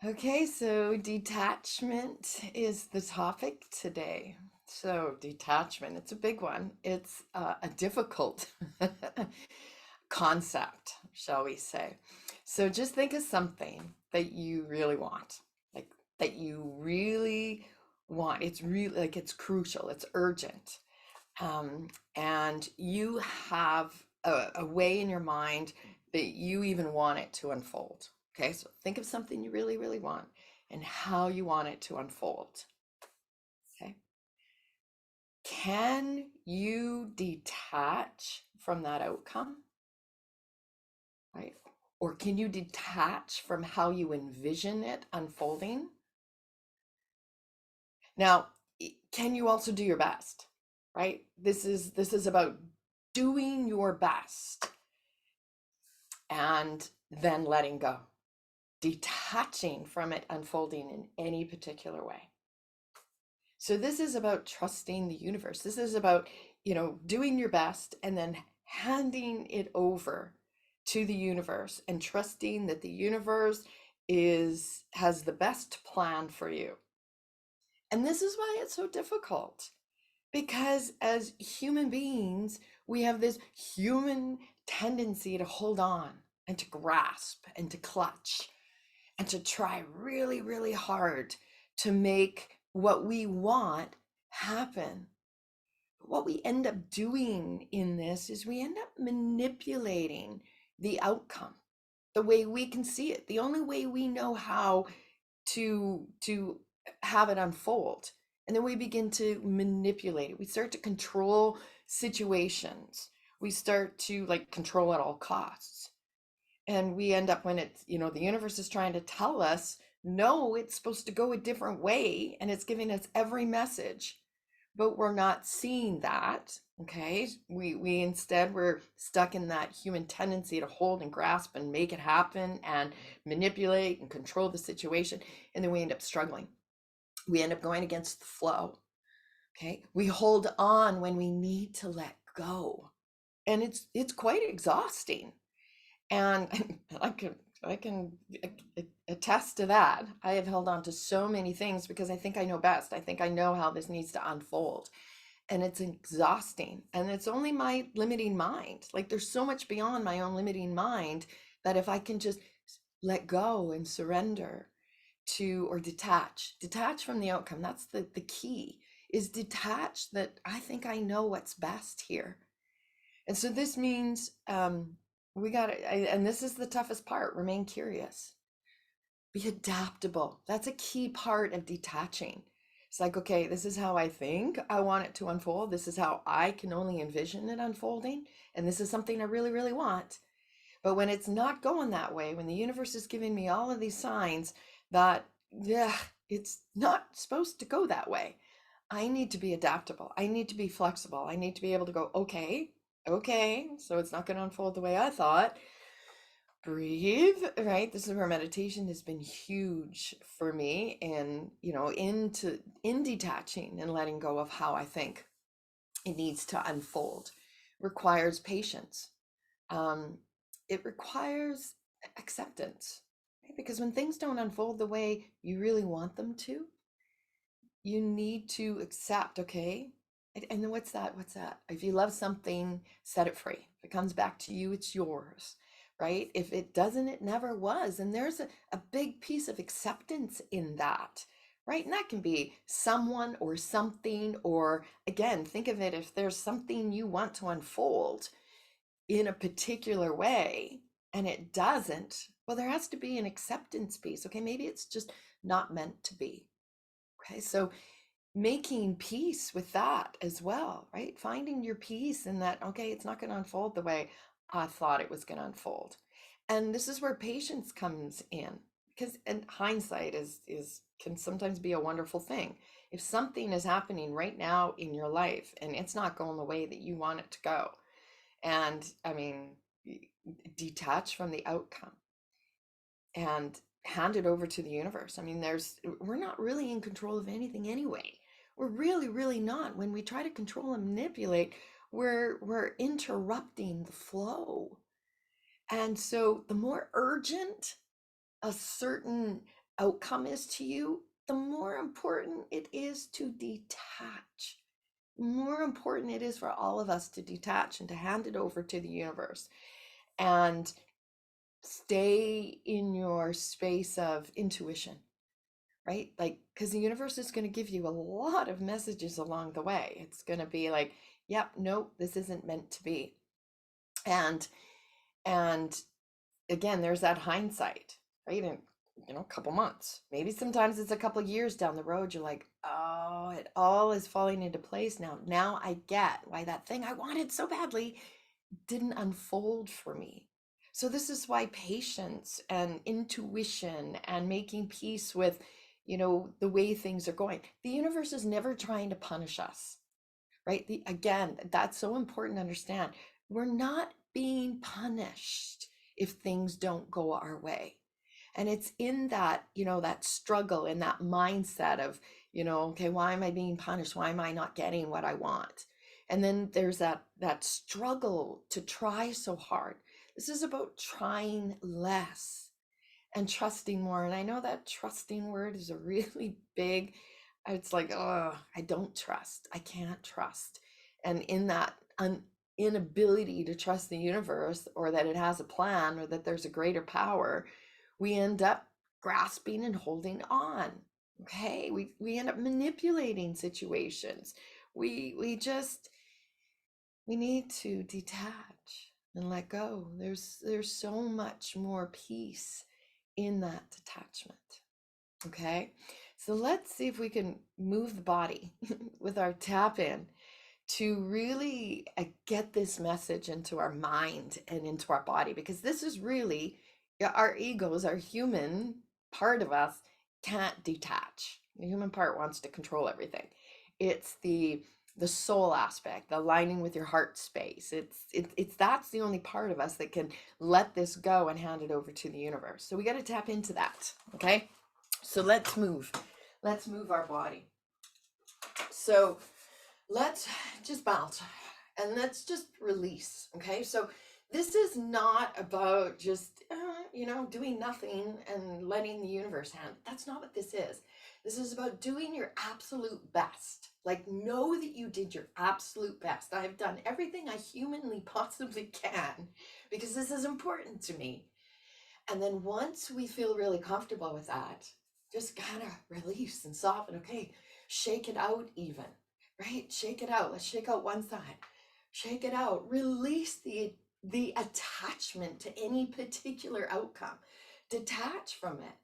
Okay, so detachment is the topic today. So, detachment, it's a big one. It's a difficult concept, shall we say. So, just think of something that you really want, like that you really want. It's really like it's crucial, it's urgent. And you have a way in your mind that you even want it to unfold. Okay, so think of something you really, really want and how you want it to unfold. Okay, can you detach from that outcome, right? Or can you detach from how you envision it unfolding? Now, can you also do your best, right? This is about doing your best and then letting go, detaching from it unfolding in any particular way. So this is about trusting the universe. This is about, doing your best and then handing it over to the universe and trusting that the universe is has the best plan for you. And this is why it's so difficult because as human beings, we have this human tendency to hold on and to grasp and to clutch and to try really, really hard to make what we want happen. What we end up doing in this is we end up manipulating the outcome the way we can see it, the only way we know how to have it unfold. And then we begin to manipulate it. We start to control situations. We start to like control at all costs. And we end up when it's, the universe is trying to tell us, no, it's supposed to go a different way. And it's giving us every message, but we're not seeing that. Okay. We instead, we're stuck in that human tendency to hold and grasp and make it happen and manipulate and control the situation. And then we end up struggling. We end up going against the flow. Okay. We hold on when we need to let go. And it's quite exhausting. And I can attest to that. I have held on to so many things because I think I know best. I think I know how this needs to unfold. And it's exhausting. And it's only my limiting mind. Like there's so much beyond my own limiting mind that if I can just let go and surrender to or detach from the outcome. That's the key is detach that I think I know what's best here. And so this means we got to, and this is the toughest part, remain curious, be adaptable. That's a key part of detaching. It's like, okay, this is how I think I want it to unfold. This is how I can only envision it unfolding. And this is something I really, really want. But when it's not going that way, when the universe is giving me all of these signs that, yeah, it's not supposed to go that way, I need to be adaptable. I need to be flexible. I need to be able to go, okay, okay, so it's not going to unfold the way I thought. Breathe, right? This is where meditation has been huge for me and, in detaching and letting go of how I think it needs to unfold. Requires patience. Um, it requires acceptance, right? Because when things don't unfold the way you really want them to, you need to accept, okay? And then what's that? What's that? If you love something, set it free. If it comes back to you, it's yours, right? If it doesn't, it never was. And there's a big piece of acceptance in that, right? And that can be someone or something, or again, think of it if there's something you want to unfold in a particular way and it doesn't, well, there has to be an acceptance piece. Okay, maybe it's just not meant to be. Okay, so making peace with that as well, right? Finding your peace in that, okay, it's not going to unfold the way I thought it was going to unfold. And this is where patience comes in because and hindsight is can sometimes be a wonderful thing. If something is happening right now in your life and it's not going the way that you want it to go, and I mean, detach from the outcome and hand it over to the universe. I mean, we're not really in control of anything anyway. We're really, really not. When we try to control and manipulate, we're interrupting the flow. And so the more urgent a certain outcome is to you, the more important it is to detach. More important it is for all of us to detach and to hand it over to the universe and stay in your space of intuition, right? Like, because the universe is going to give you a lot of messages along the way. It's going to be like, yep, nope, this isn't meant to be. And again, there's that hindsight, right? And a couple months, maybe sometimes it's a couple years down the road, you're like, oh, it all is falling into place now. Now I get why that thing I wanted so badly didn't unfold for me. So this is why patience and intuition and making peace with, the way things are going. The universe is never trying to punish us, right? Again, that's so important to understand. We're not being punished if things don't go our way. And it's in that, that struggle, in that mindset of, okay, why am I being punished? Why am I not getting what I want? And then there's that struggle to try so hard. This is about trying less and trusting more. And I know that trusting word is a really big, it's like, oh, I don't trust. I can't trust. And in that inability to trust the universe, or that it has a plan, or that there's a greater power, we end up grasping and holding on. Okay. We end up manipulating situations. We need to detach and let go. There's so much more peace in that detachment. Okay, so let's see if we can move the body with our tap in to really get this message into our mind and into our body, because this is really, yeah, our egos, our human part of us can't detach. The human part wants to control everything. It's the soul aspect, the aligning with your heart space. It's that's the only part of us that can let this go and hand it over to the universe. So we got to tap into that. Okay, so let's move our body. So let's just bounce and let's just release. Okay, so this is not about just doing nothing and letting the universe hand. That's not what this is. This is about doing your absolute best. Like, know that you did your absolute best. I've done everything I humanly possibly can because this is important to me. And then once we feel really comfortable with that, just kind of release and soften. Okay, shake it out even, right? Shake it out. Let's shake out one side. Shake it out. Release the attachment to any particular outcome. Detach from it.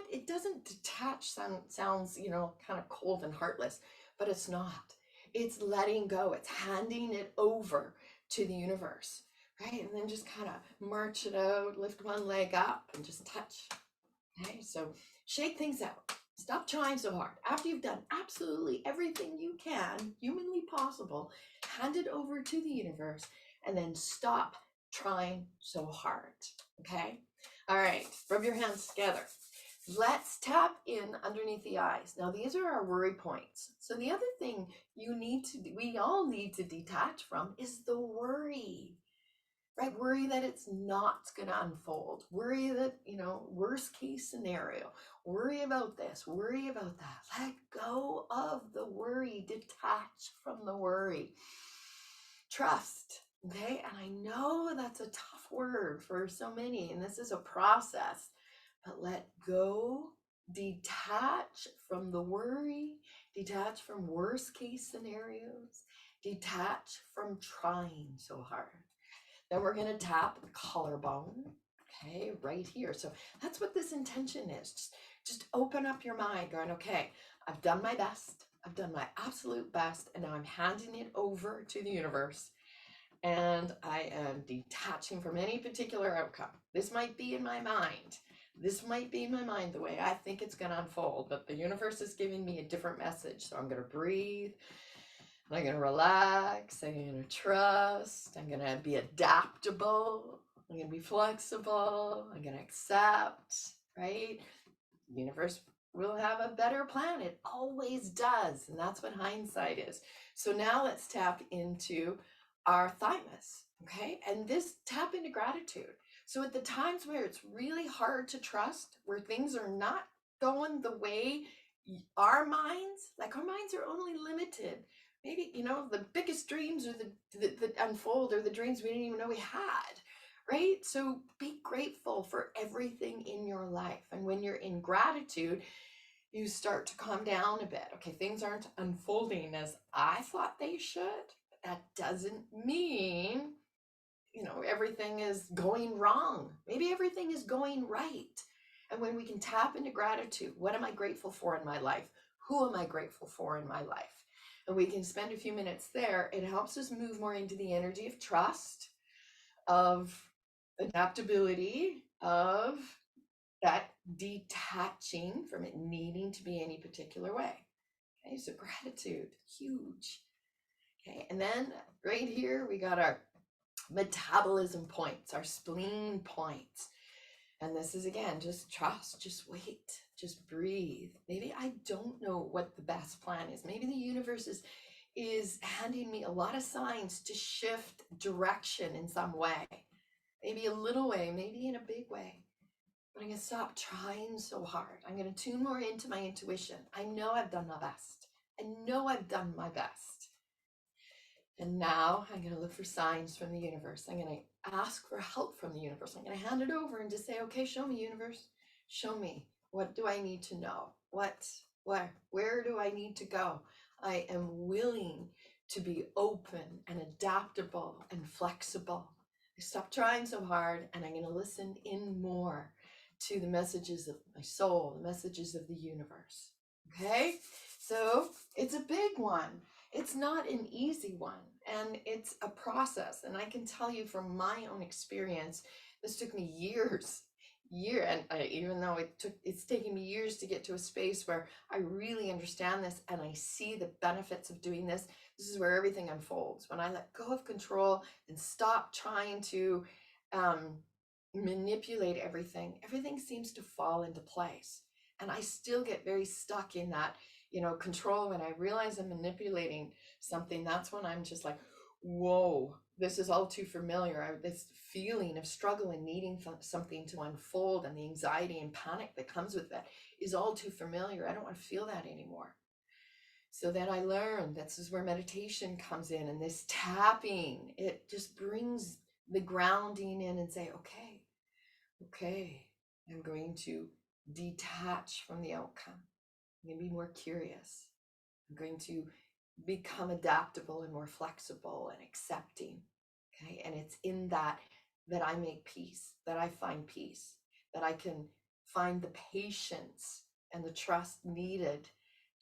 It doesn't detach sounds, kind of cold and heartless, but it's not. It's letting go. It's handing it over to the universe. Right, and then just kind of march it out, lift one leg up and just touch. Okay, so shake things out. Stop trying so hard. After you've done absolutely everything you can, humanly possible, hand it over to the universe and then stop trying so hard. Okay, all right, rub your hands together. Let's tap in underneath the eyes. Now, these are our worry points. So the other thing we all need to detach from is the worry, right? Worry that it's not going to unfold. Worry that, worst case scenario. Worry about this, worry about that. Let go of the worry. Detach from the worry. Trust. Okay. And I know that's a tough word for so many, and this is a process, but let go. Detach from the worry. Detach from worst case scenarios. Detach from trying so hard. Then we're going to tap the collarbone, okay, right here. So that's what this intention is. Just open up your mind, going, okay, I've done my best. I've done my absolute best, and now I'm handing it over to the universe. And I am detaching from any particular outcome. This might be in my mind. This might be in my mind the way I think it's going to unfold, but the universe is giving me a different message. So I'm going to breathe. I'm going to relax. I'm going to trust. I'm going to be adaptable. I'm going to be flexible. I'm going to accept, right? The universe will have a better plan. It always does. And that's what hindsight is. So now let's tap into our thymus. Okay. And this tap into gratitude. So at the times where it's really hard to trust, where things are not going the way our minds are only limited. Maybe, the biggest dreams are that unfold or the dreams we didn't even know we had, right? So be grateful for everything in your life. And when you're in gratitude, you start to calm down a bit. Okay, things aren't unfolding as I thought they should, but that doesn't mean everything is going wrong. Maybe everything is going right. And when we can tap into gratitude, what am I grateful for in my life? Who am I grateful for in my life? And we can spend a few minutes there. It helps us move more into the energy of trust, of adaptability, of that detaching from it needing to be any particular way. Okay, so gratitude, huge. Okay, and then right here we got our metabolism points, our spleen points. And this is again, just trust, just wait, just breathe. Maybe I don't know what the best plan is. Maybe the universe is handing me a lot of signs to shift direction in some way. Maybe a little way, maybe in a big way. But I'm going to stop trying so hard. I'm going to tune more into my intuition. I know I've done my best. I know I've done my best. And now I'm going to look for signs from the universe. I'm going to ask for help from the universe. I'm going to hand it over and just say, okay, show me, universe. Show me. What do I need to know? Where do I need to go? I am willing to be open and adaptable and flexible. I stop trying so hard and I'm going to listen in more to the messages of my soul, the messages of the universe. Okay? So it's a big one. It's not an easy one, and it's a process. And I can tell you from my own experience, this took me and even though it's taken me years to get to a space where I really understand this and I see the benefits of doing this. This is where everything unfolds. When I let go of control and stop trying to manipulate everything seems to fall into place. And I still get very stuck in that control. When I realize I'm manipulating something, that's when I'm just like, whoa, this is all too familiar. This feeling of struggle and needing something to unfold and the anxiety and panic that comes with that is all too familiar. I don't want to feel that anymore. So then I learned this is where meditation comes in, and this tapping, it just brings the grounding in and say, okay, I'm going to detach from the outcome. I'm going to be more curious. I'm going to become adaptable and more flexible and accepting. Okay. And it's in that I make peace, that I find peace, that I can find the patience and the trust needed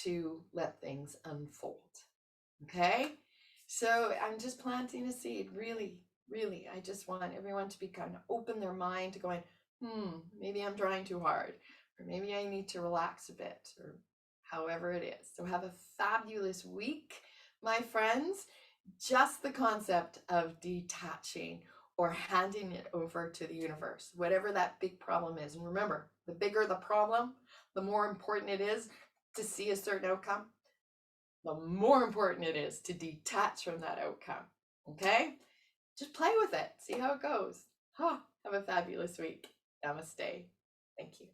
to let things unfold. Okay. So I'm just planting a seed. Really, really, I just want everyone to be kind of open their mind to going, maybe I'm trying too hard, or maybe I need to relax a bit, or however it is. So have a fabulous week, my friends. Just the concept of detaching or handing it over to the universe, whatever that big problem is. And remember, the bigger the problem, the more important it is to see a certain outcome, the more important it is to detach from that outcome. Okay? Just play with it. See how it goes. Have a fabulous week. Namaste. Thank you.